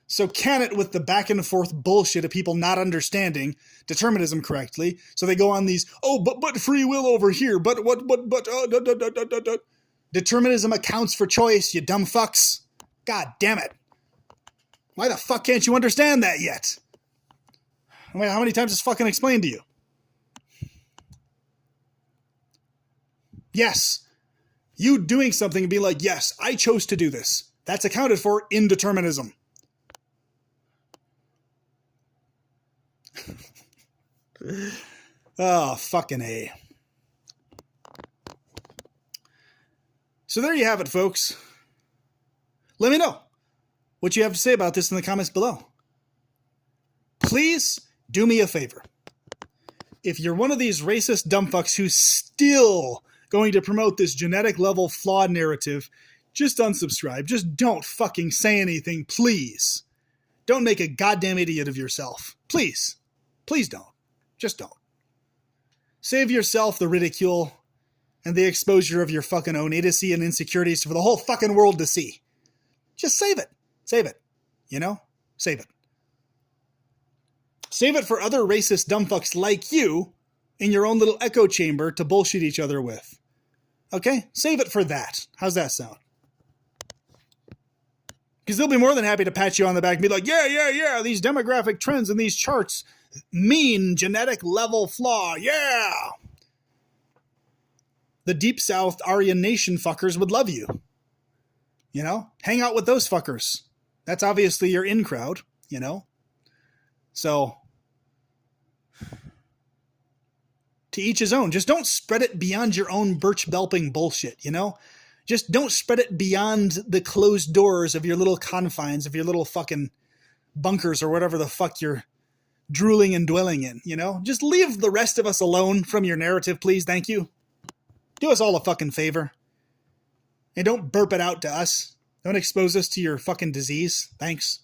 So can it with the back and forth bullshit of people not understanding determinism correctly, so they go on these, but free will over here, Determinism accounts for choice, you dumb fucks. God damn it. Why the fuck can't you understand that yet? I mean, how many times is fucking explained to you? Yes, you doing something and be like, yes, I chose to do this. That's accounted for in determinism. Oh, fucking A. So there you have it, folks. Let me know what you have to say about this in the comments below. Please do me a favor. If you're one of these racist dumbfucks who's still going to promote this genetic level flawed narrative, just unsubscribe. Just don't fucking say anything, please. Don't make a goddamn idiot of yourself. Please. Please don't. Just don't. Save yourself the ridicule and the exposure of your fucking own idiocy and insecurities for the whole fucking world to see. Just save it. Save it. You know? Save it. Save it for other racist dumbfucks like you in your own little echo chamber to bullshit each other with. Okay? Save it for that. How's that sound? Because they'll be more than happy to pat you on the back and be like, yeah, these demographic trends and these charts mean genetic level flaw, yeah! The Deep South Aryan Nation fuckers would love you. You know? Hang out with those fuckers. That's obviously your in crowd, you know? So, to each his own. Just don't spread it beyond your own birch-belping bullshit, you know? Just don't spread it beyond the closed doors of your little confines, of your little fucking bunkers or whatever the fuck you're drooling and dwelling in, you know? Just leave the rest of us alone from your narrative, please, thank you. Do us all a fucking favor. And don't burp it out to us. Don't expose us to your fucking disease. Thanks.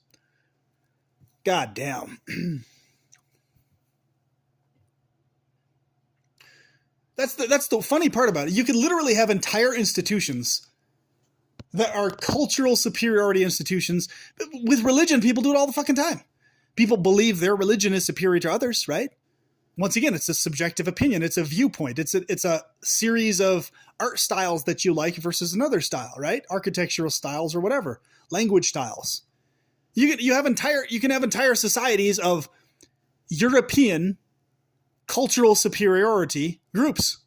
God damn. That's the funny part about it. You could literally have entire institutions that are cultural superiority institutions. With religion, people do it all the fucking time. People believe their religion is superior to others, right? Once again, it's a subjective opinion. It's a viewpoint. It's a series of art styles that you like versus another style, right? Architectural styles or whatever. Language styles. You can have entire societies of European cultural superiority groups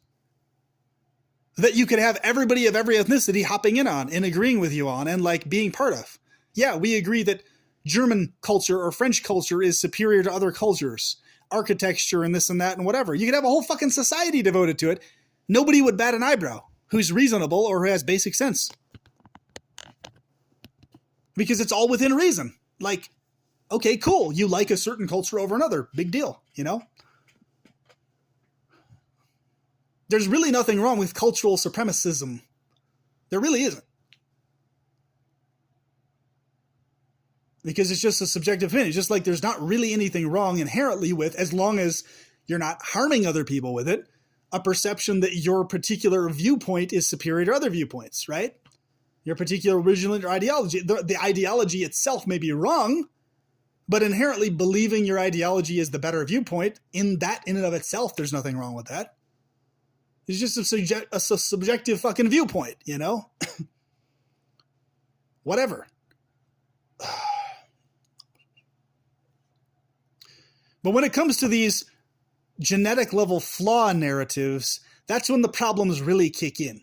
that you could have everybody of every ethnicity hopping in on and agreeing with you on and like being part of. Yeah, we agree that German culture or French culture is superior to other cultures, architecture and this and that and whatever. You could have a whole fucking society devoted to it. Nobody would bat an eyebrow who's reasonable or who has basic sense. Because it's all within reason. Like, okay, cool. You like a certain culture over another. Big deal, you know? There's really nothing wrong with cultural supremacism. There really isn't. Because it's just a subjective opinion. It's just like there's not really anything wrong inherently with, as long as you're not harming other people with it, a perception that your particular viewpoint is superior to other viewpoints, right? Your particular original ideology. The ideology itself may be wrong, but inherently believing your ideology is the better viewpoint, in and of itself, there's nothing wrong with that. It's just a subjective fucking viewpoint, you know? Whatever. But when it comes to these genetic level flaw narratives, that's when the problems really kick in.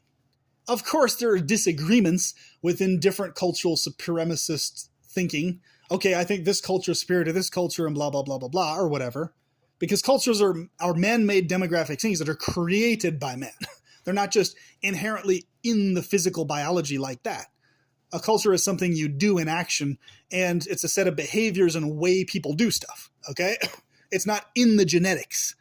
Of course, there are disagreements within different cultural supremacist thinking. Okay, I think this culture is superior to this culture and blah, blah, blah, blah, blah, or whatever. Because cultures are man-made demographic things that are created by man. They're not just inherently in the physical biology like that. A culture is something you do in action, and it's a set of behaviors and way people do stuff, okay? It's not in the genetics.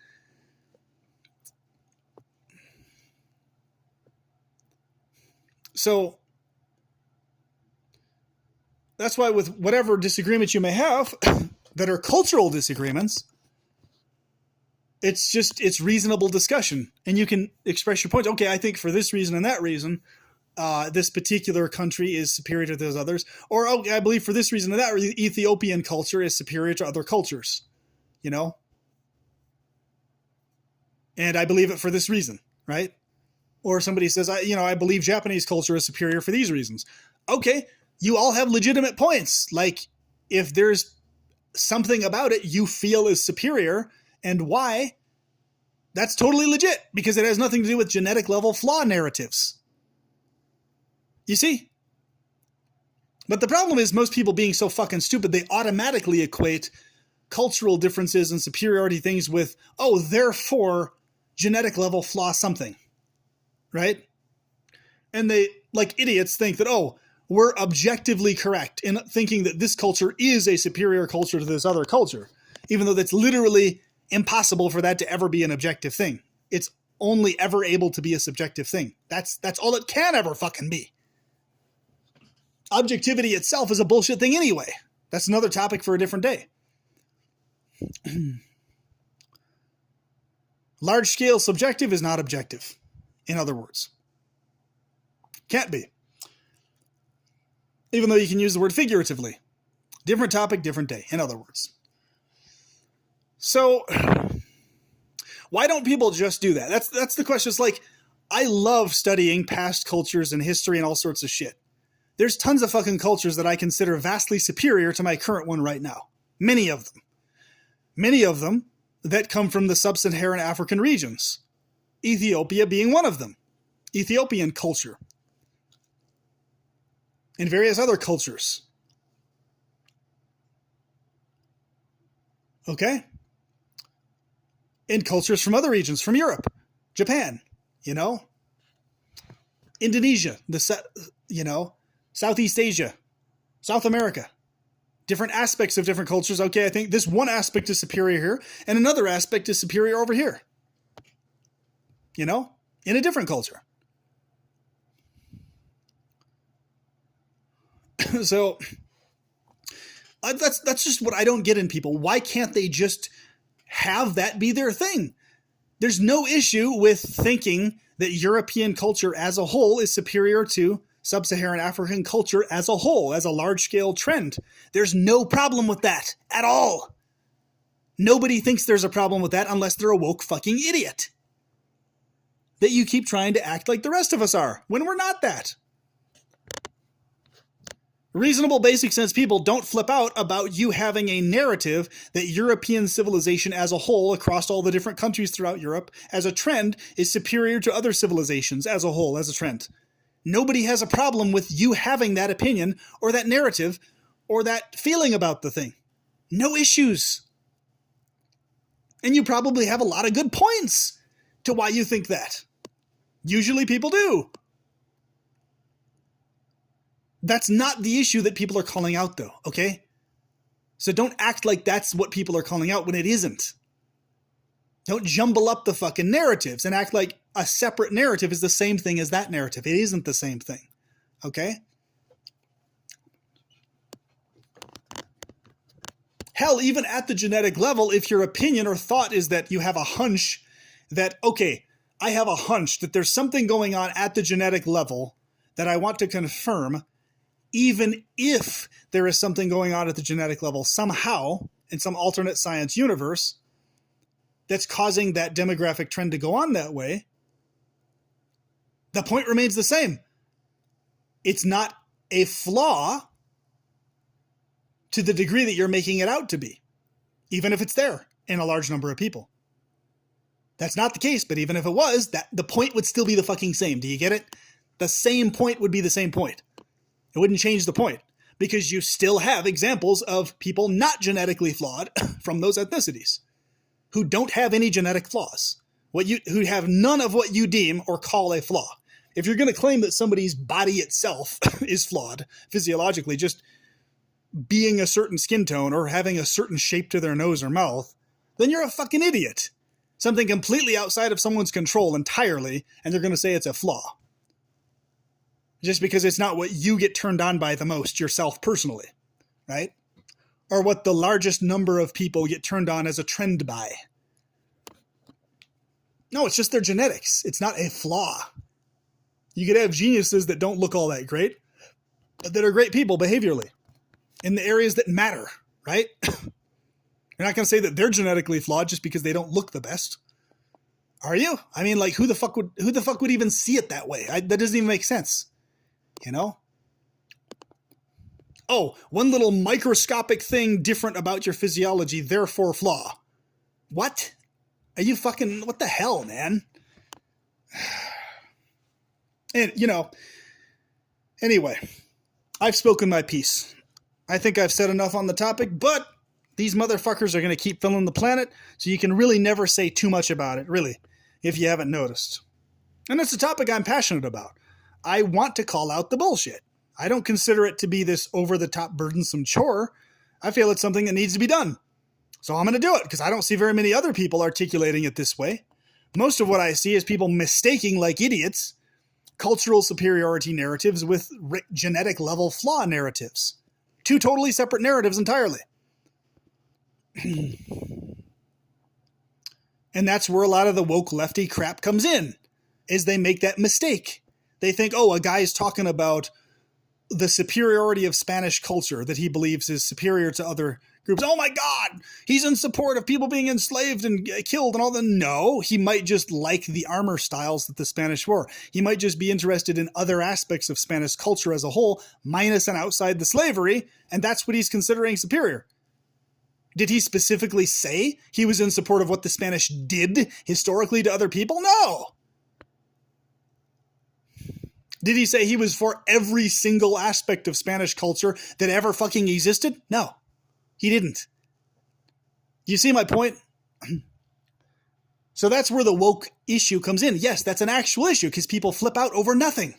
So that's why with whatever disagreements you may have that are cultural disagreements, it's reasonable discussion. And you can express your point. Okay, I think for this reason and that reason, this particular country is superior to those others. Or, okay, I believe for this reason and that reason, Ethiopian culture is superior to other cultures. You know? And I believe it for this reason, right? Or somebody says, I believe Japanese culture is superior for these reasons. Okay, you all have legitimate points. Like, if there's something about it you feel is superior and why, that's totally legit because it has nothing to do with genetic level flaw narratives. You see? But the problem is most people being so fucking stupid, they automatically equate cultural differences and superiority things with, oh, therefore, genetic level flaw something. Right? And they, like idiots, think that, oh, we're objectively correct in thinking that this culture is a superior culture to this other culture, even though that's literally impossible for that to ever be an objective thing. It's only ever able to be a subjective thing. That's all it can ever fucking be. Objectivity itself is a bullshit thing anyway. That's another topic for a different day. Large-scale subjective is not objective. In other words, can't be. Even though you can use the word figuratively. Different topic, different day, in other words. So, why don't people just do that? That's the question. It's like, I love studying past cultures and history and all sorts of shit. There's tons of fucking cultures that I consider vastly superior to my current one right now. Many of them. Many of them that come from the sub-Saharan African regions. Ethiopia being one of them. Ethiopian culture. And various other cultures. Okay? And cultures from other regions, from Europe, Japan, Indonesia, Southeast Asia, South America. Different aspects of different cultures. Okay, I think this one aspect is superior here, and another aspect is superior over here. In a different culture. So that's just what I don't get in people. Why can't they just have that be their thing? There's no issue with thinking that European culture as a whole is superior to sub-Saharan African culture as a whole, as a large-scale trend. There's no problem with that at all. Nobody thinks there's a problem with that unless they're a woke fucking idiot. That you keep trying to act like the rest of us are, when we're not that. Reasonable, basic sense people don't flip out about you having a narrative that European civilization as a whole, across all the different countries throughout Europe, as a trend, is superior to other civilizations as a whole, as a trend. Nobody has a problem with you having that opinion or that narrative or that feeling about the thing. No issues. And you probably have a lot of good points to why you think that. Usually people do. That's not the issue that people are calling out, though, okay? So don't act like that's what people are calling out when it isn't. Don't jumble up the fucking narratives and act like a separate narrative is the same thing as that narrative. It isn't the same thing, okay? Hell, even at the genetic level, if your opinion or thought is that you have a hunch that, okay, I have a hunch that there's something going on at the genetic level that I want to confirm, even if there is something going on at the genetic level somehow in some alternate science universe that's causing that demographic trend to go on that way, the point remains the same. It's not a flaw to the degree that you're making it out to be, even if it's there in a large number of people. That's not the case, but even if it was, that the point would still be the fucking same. Do you get it? The same point would be the same point. It wouldn't change the point because you still have examples of people not genetically flawed from those ethnicities who don't have any genetic flaws, who have none of what you deem or call a flaw. If you're going to claim that somebody's body itself is flawed physiologically, just being a certain skin tone or having a certain shape to their nose or mouth, then you're a fucking idiot. Something completely outside of someone's control entirely, and they're going to say it's a flaw. Just because it's not what you get turned on by the most yourself personally, right? Or what the largest number of people get turned on as a trend by. No, it's just their genetics. It's not a flaw. You could have geniuses that don't look all that great, but that are great people behaviorally in the areas that matter, right? You're not going to say that they're genetically flawed just because they don't look the best. Are you? I mean, like, who the fuck would even see it that way? That doesn't even make sense. You know? Oh, one little microscopic thing different about your physiology, therefore flaw. What? Are you fucking, what the hell, man? And, anyway, I've spoken my piece. I think I've said enough on the topic, but these motherfuckers are going to keep filling the planet, so you can really never say too much about it, really, if you haven't noticed. And it's a topic I'm passionate about. I want to call out the bullshit. I don't consider it to be this over-the-top burdensome chore. I feel it's something that needs to be done. So I'm going to do it, because I don't see very many other people articulating it this way. Most of what I see is people mistaking, like idiots, cultural superiority narratives with genetic level flaw narratives. Two totally separate narratives entirely. And that's where a lot of the woke lefty crap comes in, is they make that mistake. They think, oh, a guy's talking about the superiority of Spanish culture that he believes is superior to other groups. Oh my God, he's in support of people being enslaved and killed and all that. No, he might just like the armor styles that the Spanish wore. He might just be interested in other aspects of Spanish culture as a whole, minus and outside the slavery, and that's what he's considering superior. Did he specifically say he was in support of what the Spanish did historically to other people? No. Did he say he was for every single aspect of Spanish culture that ever fucking existed? No, he didn't. You see my point? So that's where the woke issue comes in. Yes, that's an actual issue because people flip out over nothing.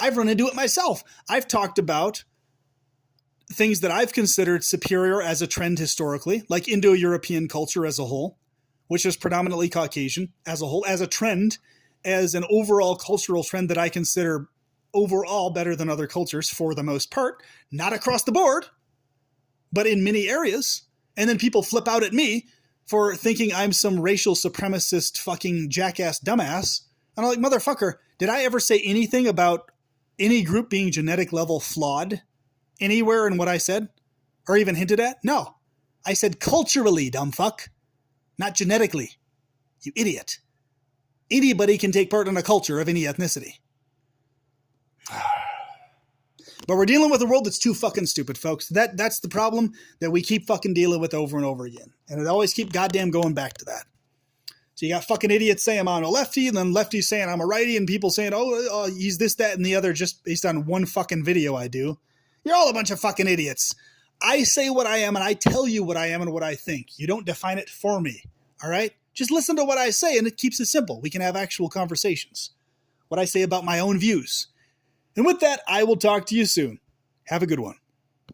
I've run into it myself. I've talked about things that I've considered superior as a trend historically, like Indo-European culture as a whole, which is predominantly Caucasian as a whole, as a trend, as an overall cultural trend that I consider overall better than other cultures for the most part, not across the board, but in many areas. And then people flip out at me for thinking I'm some racial supremacist fucking jackass dumbass. And I'm like, motherfucker, did I ever say anything about any group being genetic level flawed anywhere in what I said or even hinted at? No, I said culturally, dumb fuck, not genetically, you idiot. Anybody can take part in a culture of any ethnicity. But we're dealing with a world that's too fucking stupid, folks. That's the problem that we keep fucking dealing with over and over again. And it always keep goddamn going back to that. So you got fucking idiots saying I'm a lefty, and then lefties saying I'm a righty, and people saying, oh, he's this, that, and the other just based on one fucking video I do. You're all a bunch of fucking idiots. I say what I am and I tell you what I am and what I think. You don't define it for me. All right? Just listen to what I say and it keeps it simple. We can have actual conversations. What I say about my own views. And with that, I will talk to you soon. Have a good one.